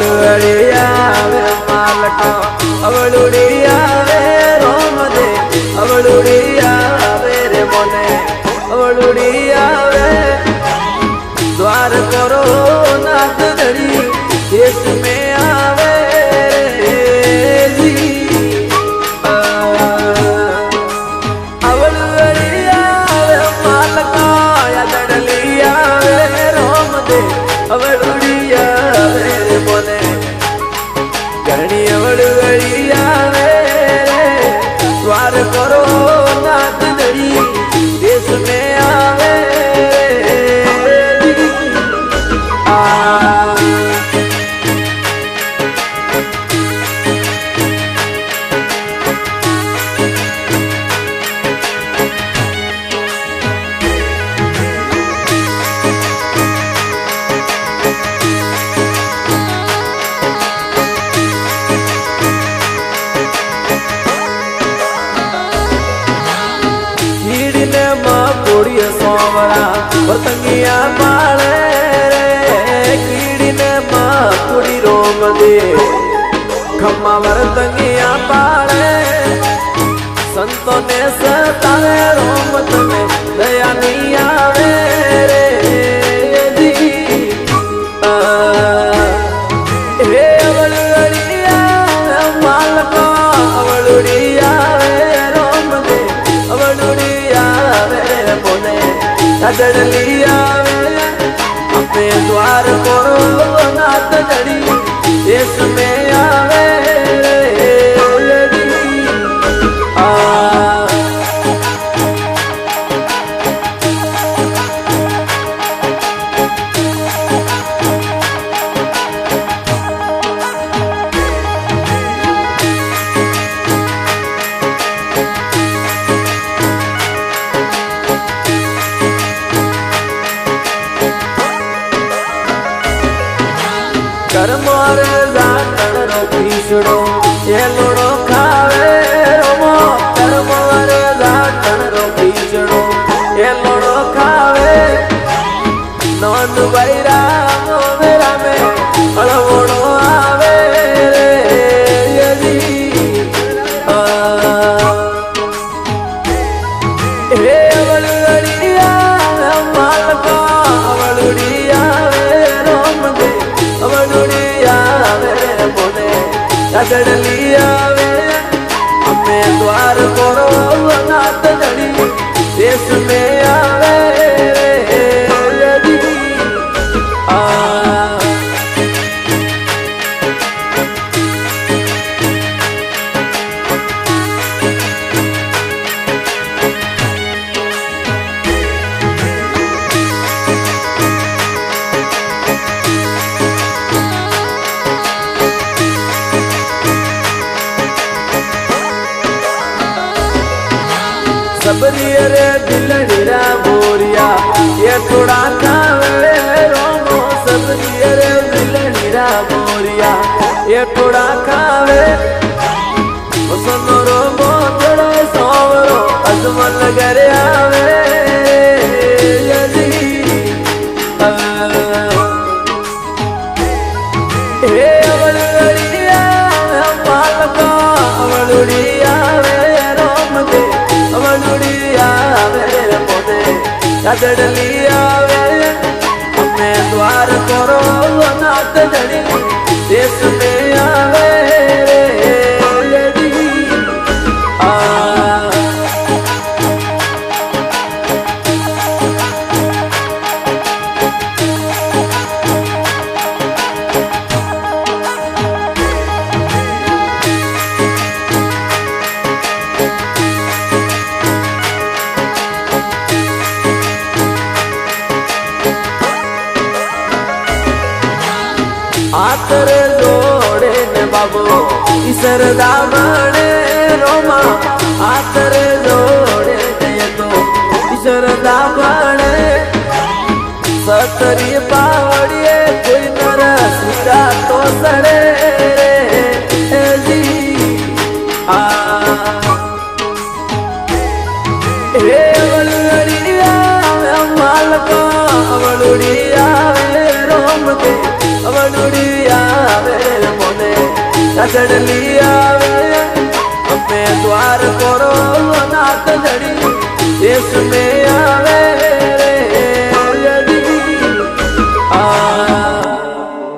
ಅವಳುಡಿಯಾವೆ ಮಾಲಕ ಅವಳುಡಿಯಾವೆ ರೋಮದೆ ಅವಳುಡಿಯಾವೆ रे मोने ಅವಳುಡಿಯಾವೆ द्वार करो नाथ धड़ी देश में आवे ಅವಳುಡಿಯಾವೆ ಮಾಲಕ ಯದಡಲಿಯಾವೆ ರೋಮದೆ ಅವಳುಡಿಯಾವೆ मोने गणी अवळुडियावे द्वार करो नाथ धड़ी देश में आवे सोवरा पतंगिया पाले रे कीड़ी ने माँ कुड़ी रोम दे खम्मा वरतंगिया पाले संतों ने सतावे रोम तने दया नहीं आवे रे दी हे अवळुडिया मालका अवळुडिया रोम दे अवळुडिया मोने यदडलियावे अपने द्वार करो नाथ धड़ी देश में आवे कर्मोर जाटण रो पीछड़ो ये लोड़ो खावे रोमो कर्मोर जाटण रो पीछड़ो ये लोड़ो खावे नौन बैरा मेरा में अलवोड़ो आवे रे यदि हे अवळुडिया मालका अवळुडिया रोम दे अवळुडियावे मोने यदडलियावे अपने द्वार करो नाथ धड़ी देश में आवे यदि सबरिया रे दिलड़ीरा बोरिया ये थोड़ा खावे रोमो सबरिया रे दिलड़ीरा बोरिया ये थोड़ा खावे सोनो रोमो थोड़ा सोवरो अजमल करे आवे यदि हे अवळुडिया मालका अवळुडियावे रोम दे अवळुडियावे मोने यदडलियावे अपने द्वार करो नाथ धड़ी देश में आवे यदि હાથ રે જોડે ને બાબો ઈસરદા બને રોમા હાથ રે જોડે ને તો ઈસરદા બને સતરી પાવડીએ કોઈ નર સીતા તો સરે જી હે વલુડી આવે માલકા વલુડી આવે રોમતે વલુડી આવે મને સડલી આવે અમે દ્વાર કરો નાથ જડી દેશ મે આવે